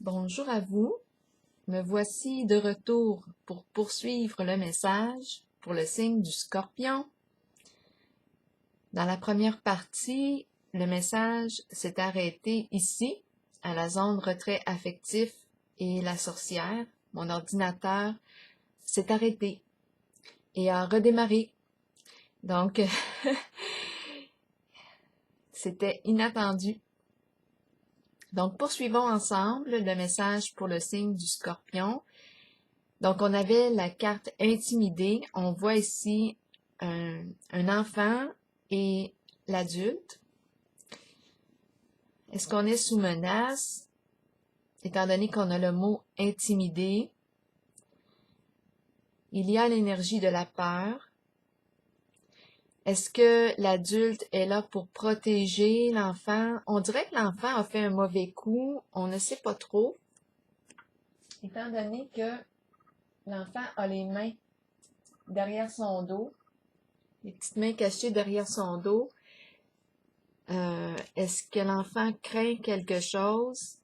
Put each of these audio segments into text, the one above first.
Bonjour à vous, me voici de retour pour poursuivre le message pour le signe du Scorpion. Dans la première partie, le message s'est arrêté ici, à la zone retrait affectif et la sorcière. Mon ordinateur s'est arrêté et a redémarré. Donc, c'était inattendu. Donc, poursuivons ensemble le message pour le signe du Scorpion. Donc, on avait la carte intimidée. On voit ici un enfant et l'adulte. Est-ce qu'on est sous menace? Étant donné qu'on a le mot intimidé, il y a l'énergie de la peur. Est-ce que l'adulte est là pour protéger l'enfant? On dirait que l'enfant a fait un mauvais coup. On ne sait pas trop. Étant donné que l'enfant a les mains derrière son dos, les petites mains cachées derrière son dos, est-ce que l'enfant craint quelque chose?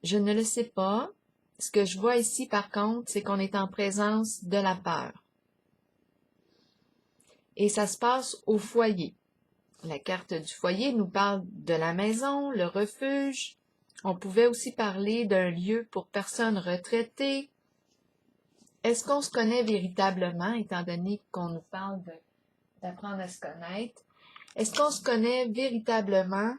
Je ne le sais pas. Ce que je vois ici, par contre, c'est qu'on est en présence de la peur. Et ça se passe au foyer. La carte du foyer nous parle de la maison, le refuge. On pouvait aussi parler d'un lieu pour personnes retraitées. Est-ce qu'on se connaît véritablement, étant donné qu'on nous parle d'apprendre à se connaître? Est-ce qu'on se connaît véritablement?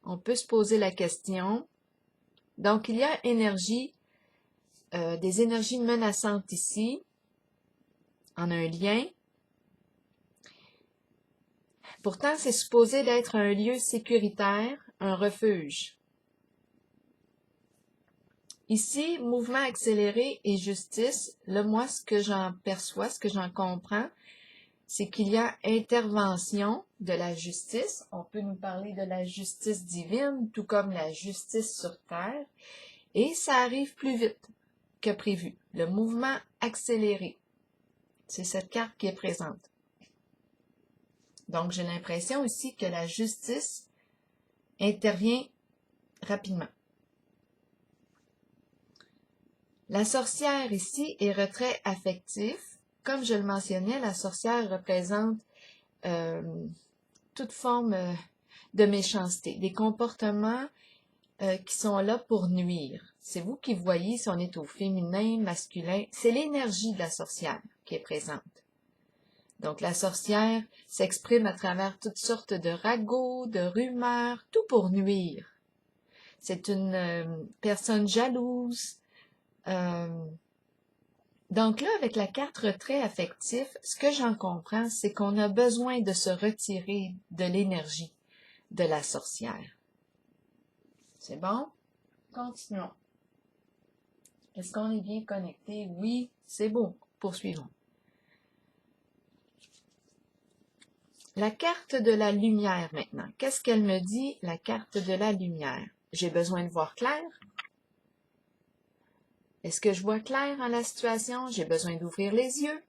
On peut se poser la question. Donc, il y a des énergies menaçantes ici, en un lien. Pourtant, c'est supposé d'être un lieu sécuritaire, un refuge. Ici, mouvement accéléré et justice. Là, moi, ce que j'en perçois, ce que j'en comprends, c'est qu'il y a intervention de la justice. On peut nous parler de la justice divine, tout comme la justice sur Terre. Et ça arrive plus vite que prévu. Le mouvement accéléré. C'est cette carte qui est présente. Donc, j'ai l'impression ici que la justice intervient rapidement. La sorcière ici est retrait affectif. Comme je le mentionnais, la sorcière représente toute forme de méchanceté, des comportements qui sont là pour nuire. C'est vous qui voyez si on est au féminin, masculin. C'est l'énergie de la sorcière qui est présente. Donc, la sorcière s'exprime à travers toutes sortes de ragots, de rumeurs, tout pour nuire. C'est une personne jalouse. Donc là, avec la carte retrait affectif, ce que j'en comprends, c'est qu'on a besoin de se retirer de l'énergie de la sorcière. C'est bon? Continuons. Est-ce qu'on est bien connecté? Oui, c'est beau. Poursuivons. La carte de la lumière maintenant. Qu'est-ce qu'elle me dit, la carte de la lumière? J'ai besoin de voir clair? Est-ce que je vois clair dans la situation? J'ai besoin d'ouvrir les yeux?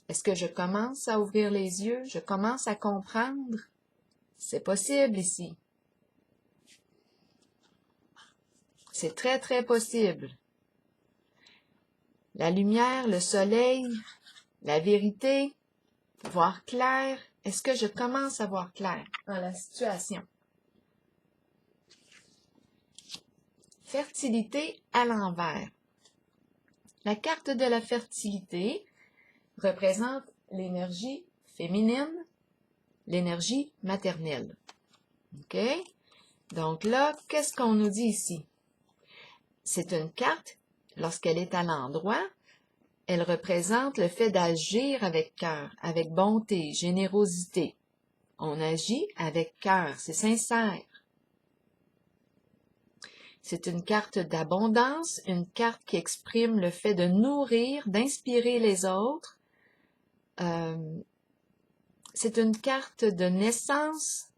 Est-ce que je commence à ouvrir les yeux? Je commence à comprendre? C'est possible ici. C'est très, très possible. La lumière, le soleil, la vérité, voir clair. Est-ce que je commence à voir clair dans la situation? Fertilité à l'envers. La carte de la fertilité représente l'énergie féminine, l'énergie maternelle. OK? Donc là, qu'est-ce qu'on nous dit ici? C'est une carte, lorsqu'elle est à l'endroit, elle représente le fait d'agir avec cœur, avec bonté, générosité. On agit avec cœur, c'est sincère. C'est une carte d'abondance, une carte qui exprime le fait de nourrir, d'inspirer les autres. C'est une carte de naissance,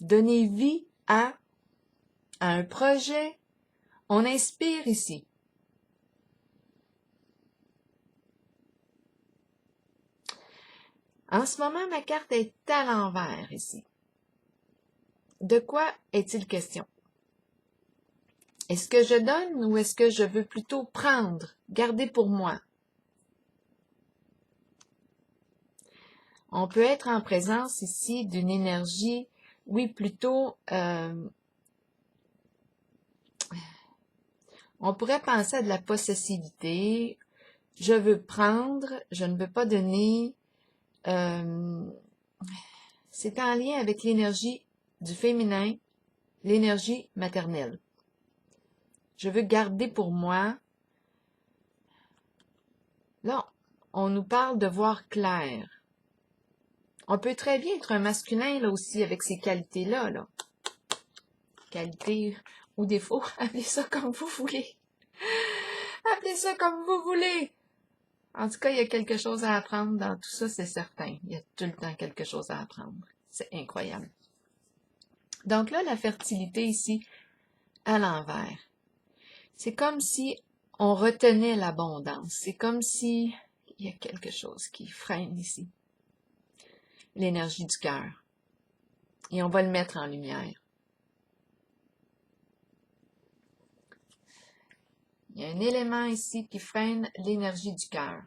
donner vie à un projet. On inspire ici. En ce moment, ma carte est à l'envers ici. De quoi est-il question? Est-ce que je donne ou est-ce que je veux plutôt prendre, garder pour moi? On peut être en présence ici d'une énergie, oui, plutôt, on pourrait penser à de la possessivité. Je veux prendre, je ne veux pas donner. C'est en lien avec l'énergie du féminin, l'énergie maternelle. Je veux garder pour moi. Là, on nous parle de voir clair. On peut très bien être un masculin, là aussi, avec ces qualités-là, là. Qualités ou défauts, appelez ça comme vous voulez. Appelez ça comme vous voulez. En tout cas, il y a quelque chose à apprendre dans tout ça, c'est certain. Il y a tout le temps quelque chose à apprendre. C'est incroyable. Donc là, la fertilité ici, à l'envers. C'est comme si on retenait l'abondance. C'est comme si il y a quelque chose qui freine ici. L'énergie du cœur. Et on va le mettre en lumière. Il y a un élément ici qui freine l'énergie du cœur.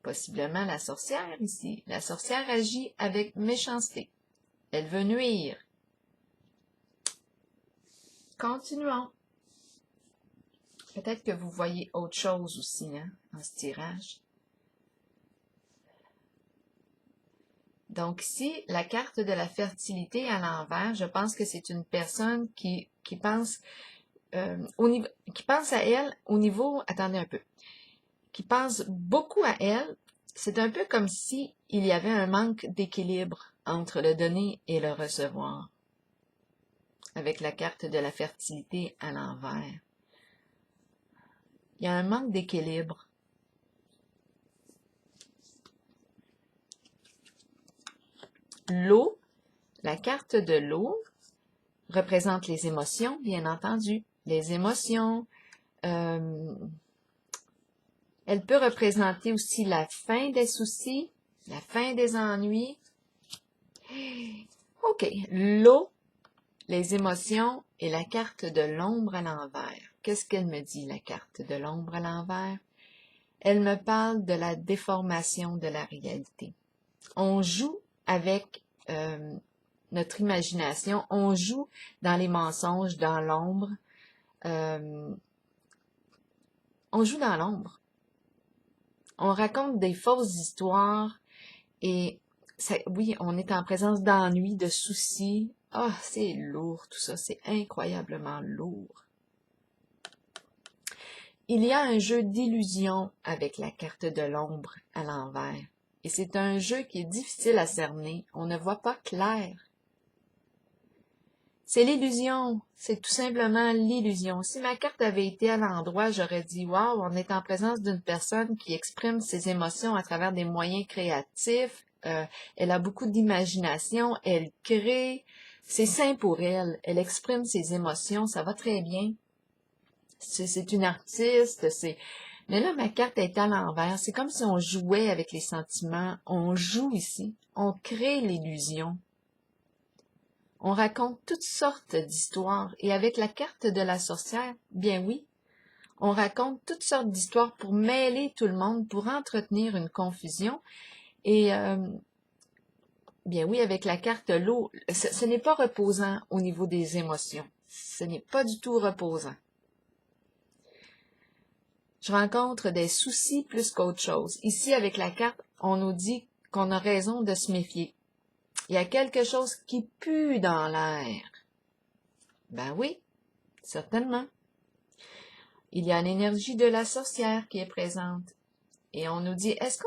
Possiblement la sorcière ici. La sorcière agit avec méchanceté. Elle veut nuire. Continuons. Peut-être que vous voyez autre chose aussi, hein, en ce tirage. Donc ici, la carte de la fertilité à l'envers, je pense que c'est une personne qui pense qui pense à elle au niveau, attendez un peu, qui pense beaucoup à elle. C'est un peu comme si il y avait un manque d'équilibre entre le donner et le recevoir, avec la carte de la fertilité à l'envers. Il y a un manque d'équilibre. L'eau, la carte de l'eau représente les émotions, bien entendu. Les émotions, elle peut représenter aussi la fin des soucis, la fin des ennuis. OK, l'eau, les émotions et la carte de l'ombre à l'envers. Qu'est-ce qu'elle me dit, la carte de l'ombre à l'envers? Elle me parle de la déformation de la réalité. On joue avec notre imagination, on joue dans les mensonges, dans l'ombre. On joue dans l'ombre. On raconte des fausses histoires et ça, oui, on est en présence d'ennuis, de soucis. Ah, c'est lourd tout ça, c'est incroyablement lourd. Il y a un jeu d'illusion avec la carte de l'ombre à l'envers. Et c'est un jeu qui est difficile à cerner. On ne voit pas clair. C'est l'illusion. C'est tout simplement l'illusion. Si ma carte avait été à l'endroit, j'aurais dit « Wow, on est en présence d'une personne qui exprime ses émotions à travers des moyens créatifs. Elle a beaucoup d'imagination. Elle crée. C'est sain pour elle. Elle exprime ses émotions. Ça va très bien. C'est une artiste. Mais là, ma carte est à l'envers. C'est comme si on jouait avec les sentiments. On joue ici. On crée l'illusion. On raconte toutes sortes d'histoires. Et avec la carte de la sorcière, bien oui, on raconte toutes sortes d'histoires pour mêler tout le monde, pour entretenir une confusion. Et bien oui, avec la carte l'eau, ce n'est pas reposant au niveau des émotions. Ce n'est pas du tout reposant. Je rencontre des soucis plus qu'autre chose. Ici, avec la carte, on nous dit qu'on a raison de se méfier. Il y a quelque chose qui pue dans l'air. Ben oui, certainement. Il y a l'énergie de la sorcière qui est présente. Et on nous dit, est-ce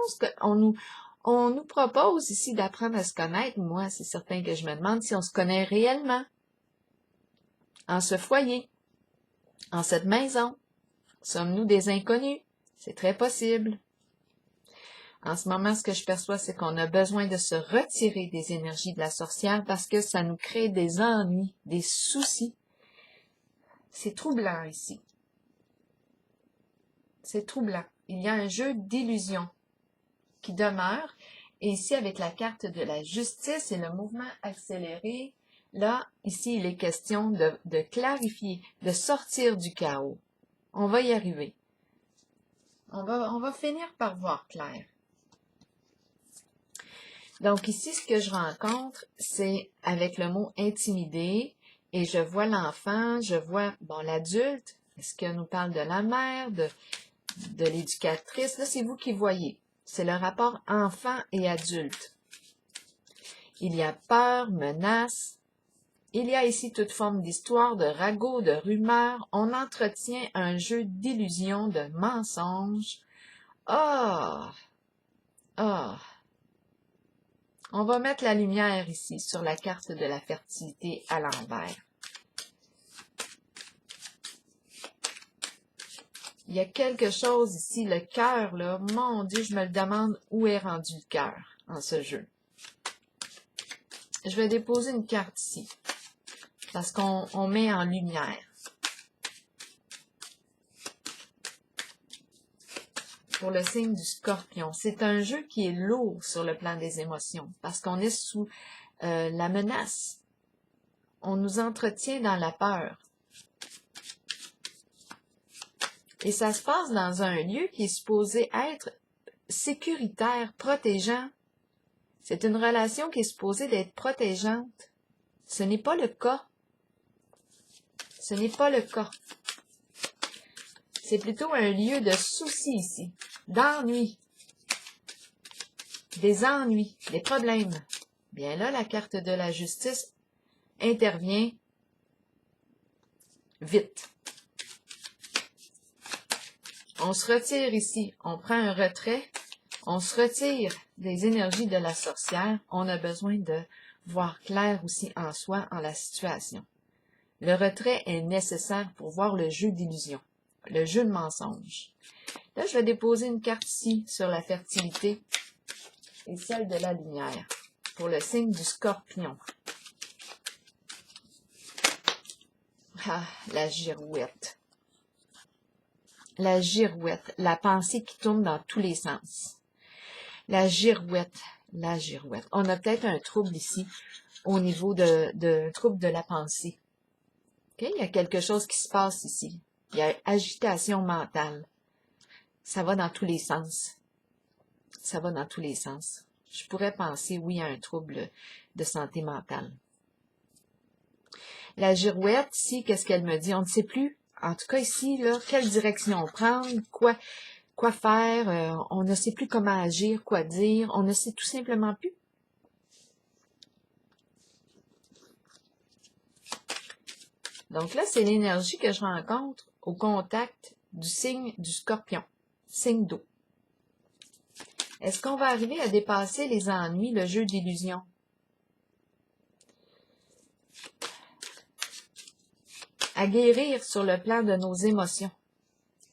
on nous propose ici d'apprendre à se connaître? Moi, c'est certain que je me demande si on se connaît réellement. En ce foyer, en cette maison, sommes-nous des inconnus? C'est très possible. En ce moment, ce que je perçois, c'est qu'on a besoin de se retirer des énergies de la sorcière parce que ça nous crée des ennuis, des soucis. C'est troublant ici. C'est troublant. Il y a un jeu d'illusion qui demeure Et ici, avec la carte de la justice et le mouvement accéléré, là, ici, il est question de clarifier, de sortir du chaos. On va y arriver. On va finir par voir clair. Donc ici, ce que je rencontre, c'est avec le mot « intimider » et je vois l'enfant, je vois, bon, l'adulte. Est-ce qu'on nous parle de la mère, de l'éducatrice? Là, c'est vous qui voyez. C'est le rapport enfant et adulte. Il y a peur, menace. Il y a ici toute forme d'histoire, de ragot, de rumeur. On entretient un jeu d'illusions, de mensonges. Ah! Ah! On va mettre la lumière ici sur la carte de la fertilité à l'envers. Il y a quelque chose ici, le cœur, là, mon Dieu, je me le demande où est rendu le cœur en ce jeu. Je vais déposer une carte ici, parce qu'on met en lumière. Pour le signe du Scorpion. C'est un jeu qui est lourd sur le plan des émotions, parce qu'on est sous la menace. On nous entretient dans la peur. Et ça se passe dans un lieu qui est supposé être sécuritaire, protégeant. C'est une relation qui est supposée d'être protégeante. Ce n'est pas le cas. Ce n'est pas le cas. C'est plutôt un lieu de soucis ici, d'ennuis, des ennuis, des problèmes. Bien là, la carte de la justice intervient vite. On se retire ici, on prend un retrait, on se retire des énergies de la sorcière. On a besoin de voir clair aussi en soi, en la situation. Le retrait est nécessaire pour voir le jeu d'illusion, le jeu de mensonge. Là, je vais déposer une carte ici sur la fertilité et celle de la lumière pour le signe du Scorpion. Ah, la girouette. La girouette, la pensée qui tourne dans tous les sens. La girouette, la girouette. On a peut-être un trouble ici au niveau de trouble de la pensée. Okay? Il y a quelque chose qui se passe ici. Il y a agitation mentale. Ça va dans tous les sens. Ça va dans tous les sens. Je pourrais penser, oui, à un trouble de santé mentale. La girouette, ici, qu'est-ce qu'elle me dit? On ne sait plus. En tout cas, ici, là, quelle direction prendre, quoi faire, on ne sait plus comment agir, quoi dire, on ne sait tout simplement plus. Donc là, c'est l'énergie que je rencontre au contact du signe du Scorpion, signe d'eau. Est-ce qu'on va arriver à dépasser les ennuis, le jeu d'illusion? À guérir sur le plan de nos émotions.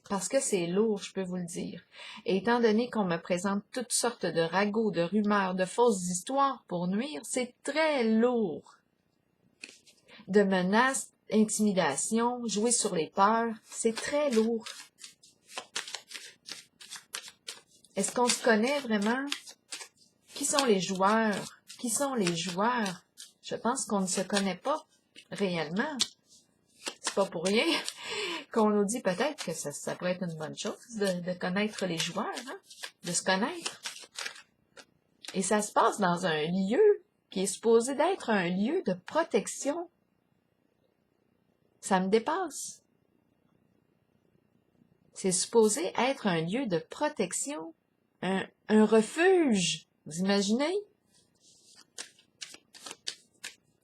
Parce que c'est lourd, je peux vous le dire. Et étant donné qu'on me présente toutes sortes de ragots, de rumeurs, de fausses histoires pour nuire, c'est très lourd. De menaces, intimidation, jouer sur les peurs, c'est très lourd. Est-ce qu'on se connaît vraiment? Qui sont les joueurs? Qui sont les joueurs? Je pense qu'on ne se connaît pas réellement. C'est pas pour rien qu'on nous dit peut-être que ça pourrait être une bonne chose de connaître les joueurs, hein? De se connaître. Et ça se passe dans un lieu qui est supposé d'être un lieu de protection. Ça me dépasse. C'est supposé être un lieu de protection, un refuge. Vous imaginez?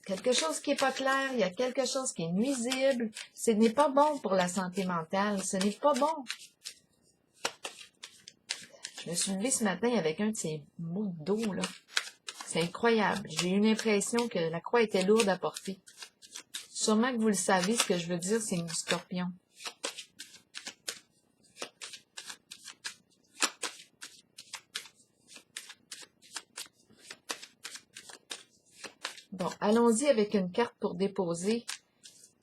Quelque chose qui n'est pas clair, il y a quelque chose qui est nuisible. Ce n'est pas bon pour la santé mentale, ce n'est pas bon. Je me suis levée ce matin avec un de ces mots d'eau, là. C'est incroyable. J'ai eu l'impression que la croix était lourde à porter. Sûrement que vous le savez, ce que je veux dire, c'est du Scorpion. Bon, allons-y avec une carte pour déposer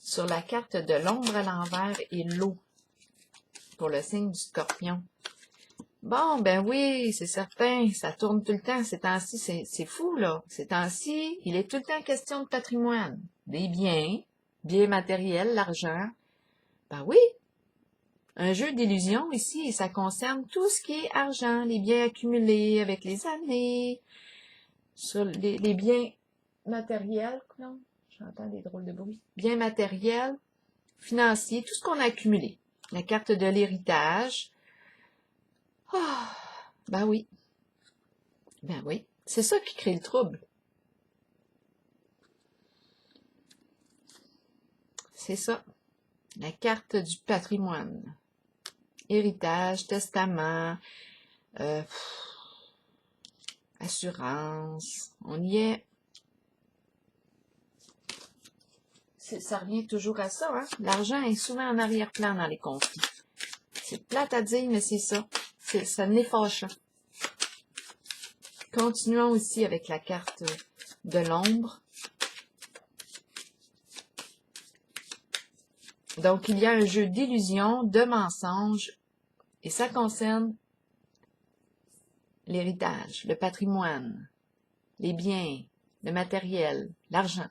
sur la carte de l'ombre à l'envers et l'eau pour le signe du Scorpion. Bon, ben oui, c'est certain, ça tourne tout le temps. Ces temps-ci, c'est fou, là. Ces temps-ci, il est tout le temps question de patrimoine. Des biens, biens matériels, l'argent. Ben oui, un jeu d'illusion ici, et ça concerne tout ce qui est argent, les biens accumulés avec les années, sur les biens matériels, non? J'entends des drôles de bruit. Biens matériels, financiers, tout ce qu'on a accumulé. La carte de l'héritage. Ah, ben oui. Ben oui, c'est ça qui crée le trouble. C'est ça, la carte du patrimoine. Héritage, testament, euh, assurance, on y est. Ça revient toujours à ça, hein? L'argent est souvent en arrière-plan dans les conflits. C'est plate à dire, mais c'est ça. Ça n'est fâchant. Continuons aussi avec la carte de l'ombre. Donc, il y a un jeu d'illusions, de mensonges, et ça concerne l'héritage, le patrimoine, les biens, le matériel, l'argent,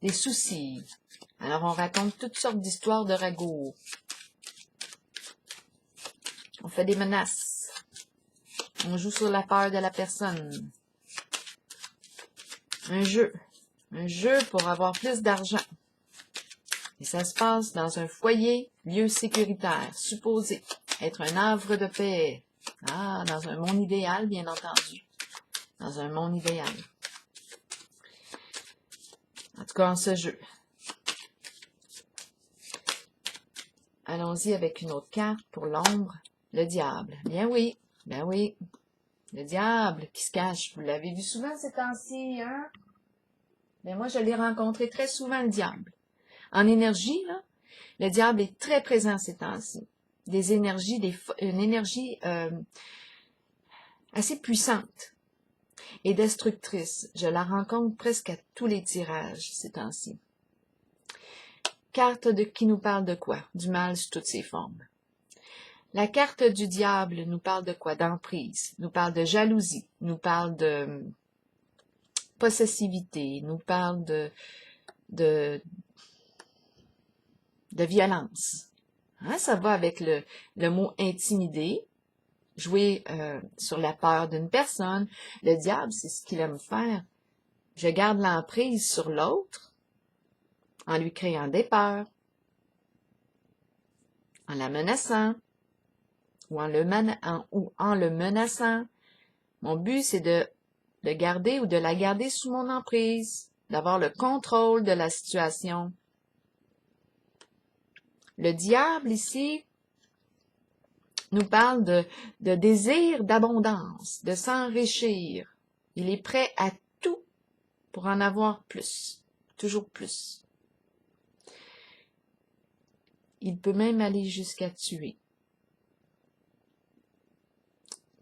des soucis. Alors, on raconte toutes sortes d'histoires de ragots. On fait des menaces. On joue sur la peur de la personne. Un jeu pour avoir plus d'argent. Et ça se passe dans un foyer, lieu sécuritaire, supposé être un havre de paix. Ah, dans un monde idéal, bien entendu. Dans un monde idéal. En tout cas, en ce jeu. Allons-y avec une autre carte pour l'ombre. Le diable. Bien oui, ben oui. Le diable qui se cache. Vous l'avez vu souvent ces temps-ci, hein? Ben moi, je l'ai rencontré très souvent, le diable. En énergie, là, le diable est très présent ces temps-ci. Des énergies, une énergie assez puissante et destructrice. Je la rencontre presque à tous les tirages ces temps-ci. Carte qui nous parle de quoi? Du mal sous toutes ses formes. La carte du diable nous parle de quoi? D'emprise, nous parle de jalousie, nous parle de possessivité, nous parle de violence. Hein, ça va avec le mot intimider, jouer sur la peur d'une personne. Le diable, c'est ce qu'il aime faire. Je garde l'emprise sur l'autre en lui créant des peurs, en la menaçant ou en le menaçant. Mon but, c'est de le garder ou de la garder sous mon emprise, d'avoir le contrôle de la situation. Le diable, ici, nous parle de désir d'abondance, de s'enrichir. Il est prêt à tout pour en avoir plus, toujours plus. Il peut même aller jusqu'à tuer.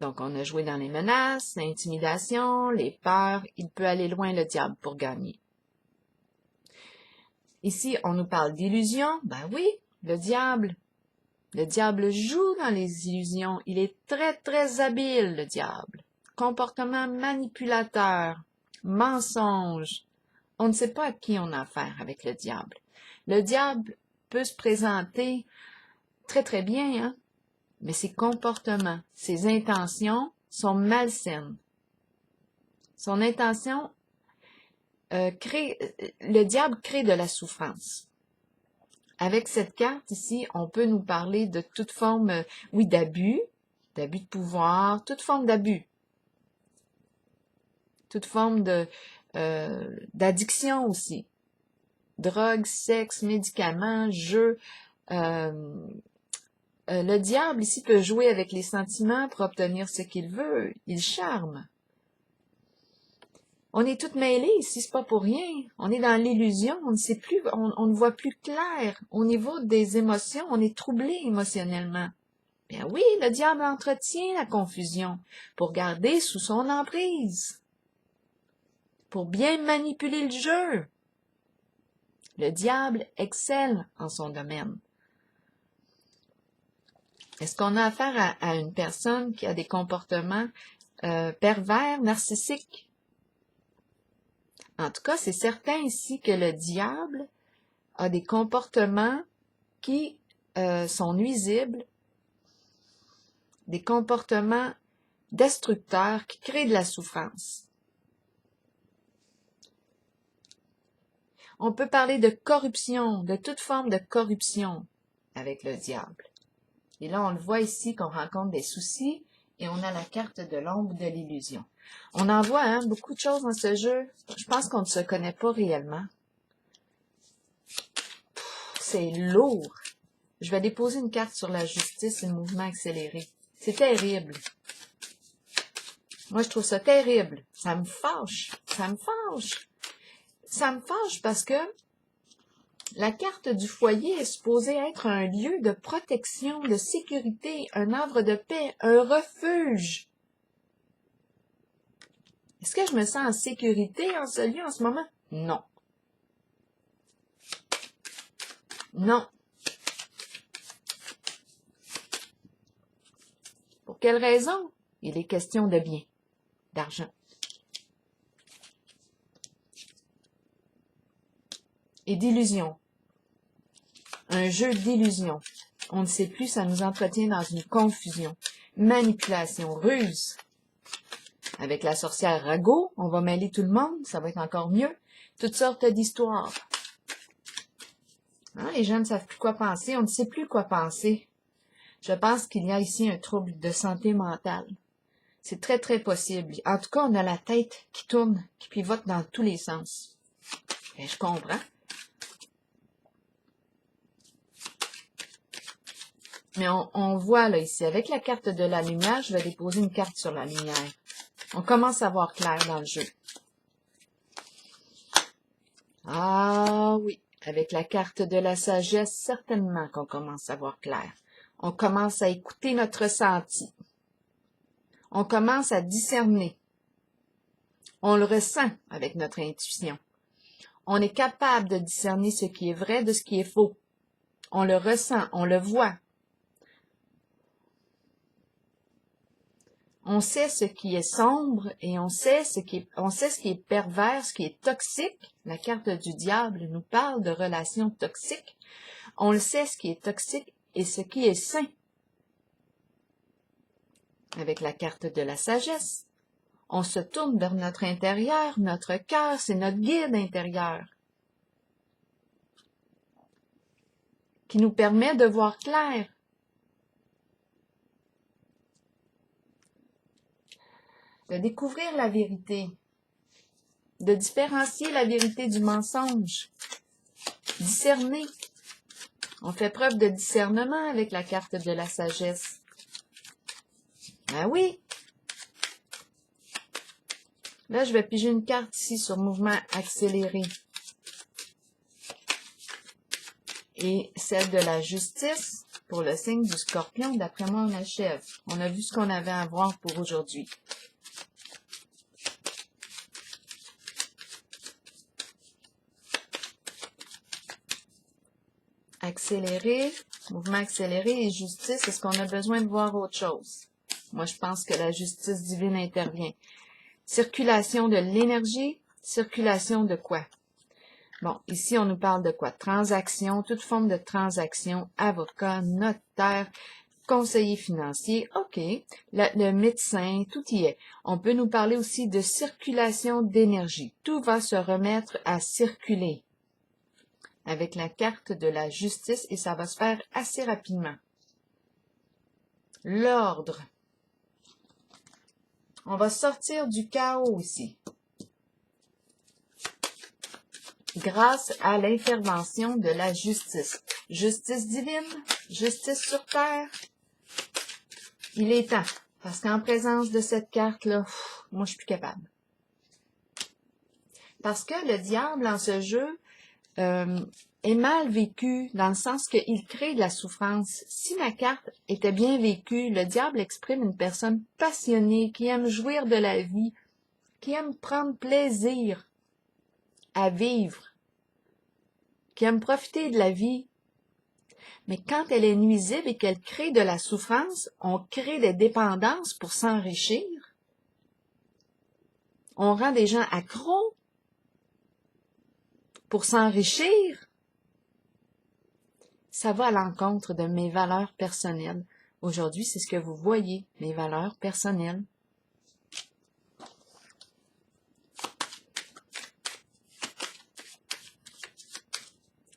Donc, on a joué dans les menaces, l'intimidation, les peurs. Il peut aller loin, le diable, pour gagner. Ici, on nous parle d'illusion. Ben oui, le diable. Le diable joue dans les illusions. Il est très, très habile, le diable. Comportement manipulateur, mensonge. On ne sait pas à qui on a affaire avec le diable. Le diable peut se présenter très, très bien, hein? Mais ses comportements, ses intentions sont malsaines. Son intention le diable crée de la souffrance. Avec cette carte ici, on peut nous parler de toute forme, oui, d'abus de pouvoir, toute forme d'abus, toute forme d'addiction aussi. Drogue, sexe, médicaments, jeux. Le diable ici peut jouer avec les sentiments pour obtenir ce qu'il veut. Il charme. On est toutes mêlées ici, c'est pas pour rien. On est dans l'illusion, on ne sait plus, on ne voit plus clair. Au niveau des émotions, on est troublé émotionnellement. Bien oui, le diable entretient la confusion pour garder sous son emprise, pour bien manipuler le jeu. Le diable excelle en son domaine. Est-ce qu'on a affaire à une personne qui a des comportements pervers, narcissiques? En tout cas, c'est certain ici que le diable a des comportements qui sont nuisibles, des comportements destructeurs qui créent de la souffrance. On peut parler de corruption, de toute forme de corruption avec le diable. Et là, on le voit ici qu'on rencontre des soucis et on a la carte de l'ombre de l'illusion. On en voit beaucoup de choses dans ce jeu. Je pense qu'on ne se connaît pas réellement. C'est lourd. Je vais déposer une carte sur la justice et le mouvement accéléré. C'est terrible. Moi, je trouve ça terrible. Ça me fâche. Ça me fâche. Ça me fâche parce que la carte du foyer est supposée être un lieu de protection, de sécurité, un havre de paix, un refuge. Est-ce que je me sens en sécurité en ce lieu en ce moment? Non. Non. Pour quelle raison? Il est question de biens, d'argent. Et d'illusion. Un jeu d'illusion. On ne sait plus, ça nous entretient dans une confusion. Manipulation, ruse. Avec la sorcière Rago, on va mêler tout le monde, ça va être encore mieux. Toutes sortes d'histoires. Les gens ne savent plus quoi penser, on ne sait plus quoi penser. Je pense qu'il y a ici un trouble de santé mentale. C'est très, très possible. En tout cas, on a la tête qui tourne, qui pivote dans tous les sens. Et je comprends. Mais on voit là ici, avec la carte de la lumière, je vais déposer une carte sur la lumière. On commence à voir clair dans le jeu. Ah oui, avec la carte de la sagesse, certainement qu'on commence à voir clair. On commence à écouter notre ressenti. On commence à discerner. On le ressent avec notre intuition. On est capable de discerner ce qui est vrai de ce qui est faux. On le ressent, on le voit. On sait ce qui est sombre et on sait ce qui est pervers, ce qui est toxique. La carte du diable nous parle de relations toxiques. On le sait ce qui est toxique et ce qui est sain. Avec la carte de la sagesse, on se tourne vers notre intérieur, notre cœur, c'est notre guide intérieur qui nous permet de voir clair. De découvrir la vérité, de différencier la vérité du mensonge, discerner. On fait preuve de discernement avec la carte de la sagesse. Ah oui! Là, je vais piger une carte ici sur mouvement accéléré. Et celle de la justice pour le signe du Scorpion. D'après moi, on achève. On a vu ce qu'on avait à voir pour aujourd'hui. Accéléré, mouvement accéléré et justice, est-ce qu'on a besoin de voir autre chose? Moi, je pense que la justice divine intervient. Circulation de l'énergie, circulation de quoi? Bon, ici, on nous parle de quoi? Transaction, toute forme de transaction, avocat, notaire, conseiller financier, OK, le médecin, tout y est. On peut nous parler aussi de circulation d'énergie. Tout va se remettre à circuler avec la carte de la justice et ça va se faire assez rapidement. L'ordre. On va sortir du chaos ici. Grâce à l'intervention de la justice. Justice divine, justice sur terre. Il est temps, parce qu'en présence de cette carte-là, moi je suis plus capable. Parce que le diable en ce jeu est mal vécu, dans le sens qu'il crée de la souffrance. Si ma carte était bien vécue, le diable exprime une personne passionnée, qui aime jouir de la vie, qui aime prendre plaisir à vivre, qui aime profiter de la vie. Mais quand elle est nuisible et qu'elle crée de la souffrance, on crée des dépendances pour s'enrichir. On rend des gens accros pour s'enrichir. Ça va à l'encontre de mes valeurs personnelles. Aujourd'hui, c'est ce que vous voyez, mes valeurs personnelles.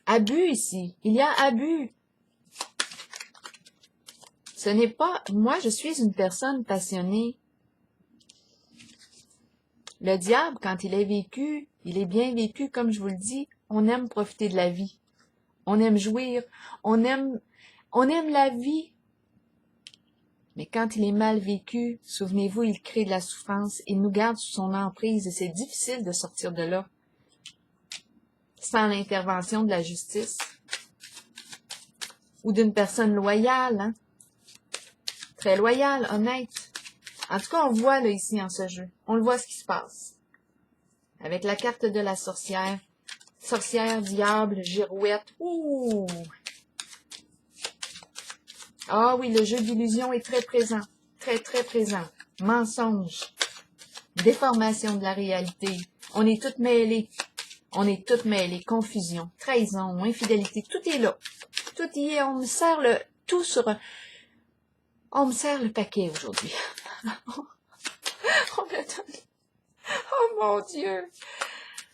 Abus ici. Il y a abus. Ce n'est pas... Moi, je suis une personne passionnée. Le diable, quand il est vécu, il est bien vécu, comme je vous le dis. On aime profiter de la vie. On aime jouir. On aime la vie. Mais quand il est mal vécu, souvenez-vous, il crée de la souffrance. Il nous garde sous son emprise et c'est difficile de sortir de là. Sans l'intervention de la justice. Ou d'une personne loyale, hein? Très loyale, honnête. En tout cas, on voit là ici en ce jeu. On le voit ce qui se passe. Avec la carte de la sorcière. Sorcière, diable, girouette. Ouh! Ah oui, le jeu d'illusion est très présent. Très, très présent. Mensonge. Déformation de la réalité. On est toutes mêlées. On est toutes mêlées. Confusion, trahison, infidélité. Tout est là. Tout y est. On me sert le... Tout sur... On me sert le paquet aujourd'hui. On me donne... Oh mon Dieu!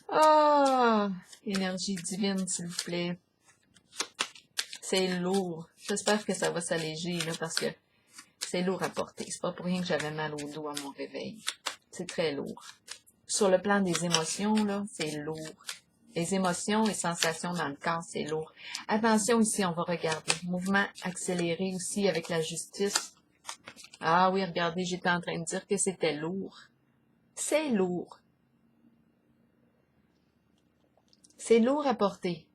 Ah! Énergie divine, s'il vous plaît. C'est lourd. J'espère que ça va s'alléger, là, parce que c'est lourd à porter. C'est pas pour rien que j'avais mal au dos à mon réveil. C'est très lourd. Sur le plan des émotions, là, c'est lourd. Les émotions et sensations dans le corps, c'est lourd. Attention ici, on va regarder. Mouvement accéléré aussi avec la justice. Ah oui, regardez, j'étais en train de dire que c'était lourd. C'est lourd. C'est lourd à porter.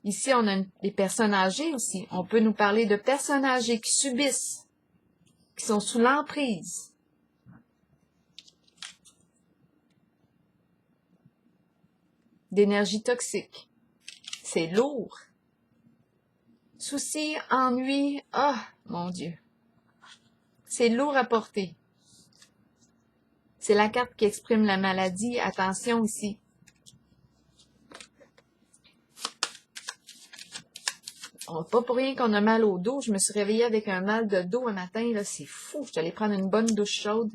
Ici, on a des personnes âgées aussi. On peut nous parler de personnes âgées qui subissent, qui sont sous l'emprise. D'énergie toxique. C'est lourd. Soucis, ennuis, ah, mon Dieu. C'est lourd à porter. C'est la carte qui exprime la maladie. Attention ici. Pas pour rien qu'on a mal au dos. Je me suis réveillée avec un mal de dos un matin. Là, c'est fou. Je suis allée prendre une bonne douche chaude.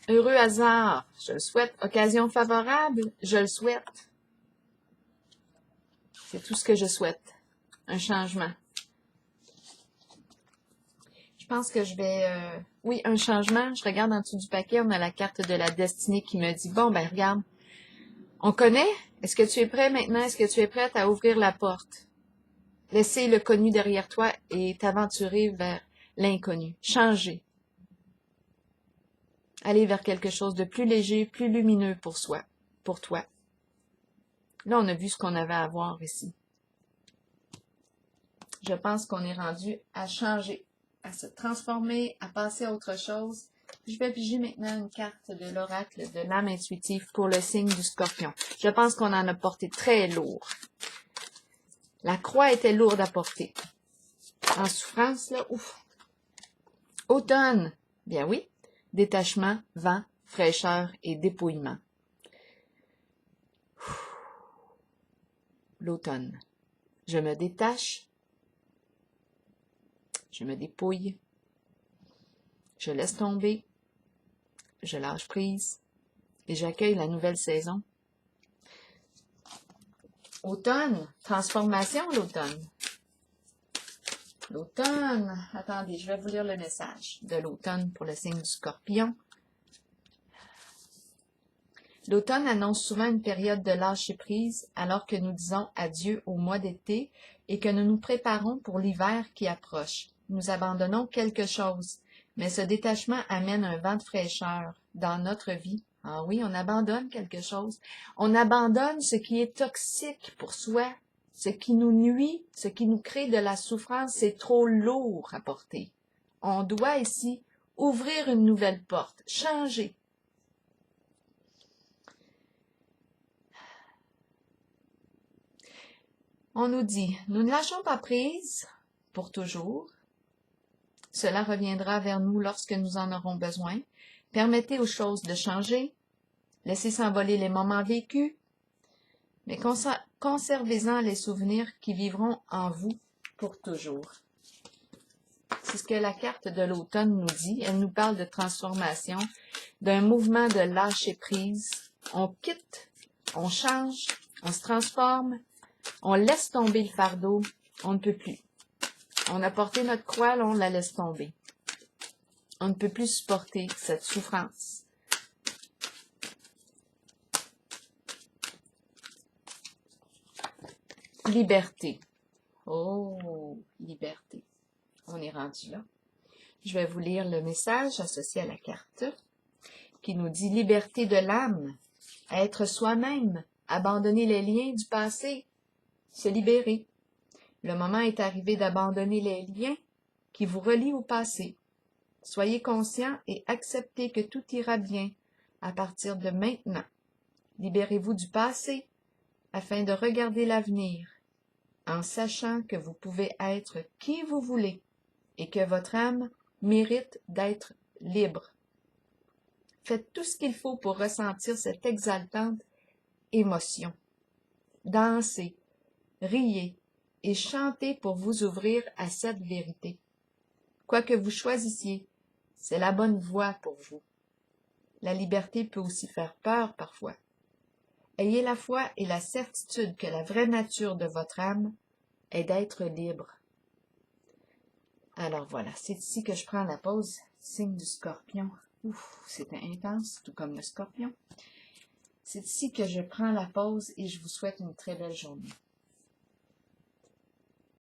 Heureux hasard, je le souhaite. Occasion favorable, je le souhaite. C'est tout ce que je souhaite. Un changement. Je pense que je vais... Oui, un changement. Je regarde en dessous du paquet. On a la carte de la destinée qui me dit, bon, ben regarde, on connaît. Est-ce que tu es prêt maintenant? Est-ce que tu es prête à ouvrir la porte? Laisser le connu derrière toi et t'aventurer vers l'inconnu. Changer. Aller vers quelque chose de plus léger, plus lumineux pour soi, pour toi. Là, on a vu ce qu'on avait à voir ici. Je pense qu'on est rendu à changer, à se transformer, à passer à autre chose. Je vais piger maintenant une carte de l'oracle de l'âme intuitive pour le signe du Scorpion. Je pense qu'on en a porté très lourd. La croix était lourde à porter. En souffrance, là, ouf. Automne, bien oui. Détachement, vent, fraîcheur et dépouillement. L'automne. Je me détache. Je me dépouille. Je laisse tomber. Je lâche prise. Et j'accueille la nouvelle saison. Automne. Transformation, l'automne. L'automne. Attendez, je vais vous lire le message de l'automne pour le signe du Scorpion. L'automne annonce souvent une période de lâcher-prise alors que nous disons adieu au mois d'été et que nous nous préparons pour l'hiver qui approche. Nous abandonnons quelque chose, mais ce détachement amène un vent de fraîcheur dans notre vie. Ah oui, on abandonne quelque chose. On abandonne ce qui est toxique pour soi, ce qui nous nuit, ce qui nous crée de la souffrance. C'est trop lourd à porter. On doit ici ouvrir une nouvelle porte, changer. On nous dit, nous ne lâchons pas prise pour toujours. Cela reviendra vers nous lorsque nous en aurons besoin. Permettez aux choses de changer. Laissez s'envoler les moments vécus. Mais conservez-en les souvenirs qui vivront en vous pour toujours. C'est ce que la carte de l'automne nous dit. Elle nous parle de transformation, d'un mouvement de lâcher prise. On quitte, on change, on se transforme, on laisse tomber le fardeau, on ne peut plus. On a porté notre croix, là, on la laisse tomber. On ne peut plus supporter cette souffrance. Liberté. Oh, liberté. On est rendu là. Je vais vous lire le message associé à la carte qui nous dit liberté de l'âme, être soi-même, abandonner les liens du passé, se libérer. Le moment est arrivé d'abandonner les liens qui vous relient au passé. Soyez conscient et acceptez que tout ira bien à partir de maintenant. Libérez-vous du passé afin de regarder l'avenir en sachant que vous pouvez être qui vous voulez et que votre âme mérite d'être libre. Faites tout ce qu'il faut pour ressentir cette exaltante émotion. Dansez, riez et chantez pour vous ouvrir à cette vérité. Quoi que vous choisissiez, c'est la bonne voie pour vous. La liberté peut aussi faire peur parfois. Ayez la foi et la certitude que la vraie nature de votre âme est d'être libre. Alors voilà, c'est ici que je prends la pause, signe du Scorpion. Ouf, c'était intense, tout comme le Scorpion. C'est ici que je prends la pause et je vous souhaite une très belle journée.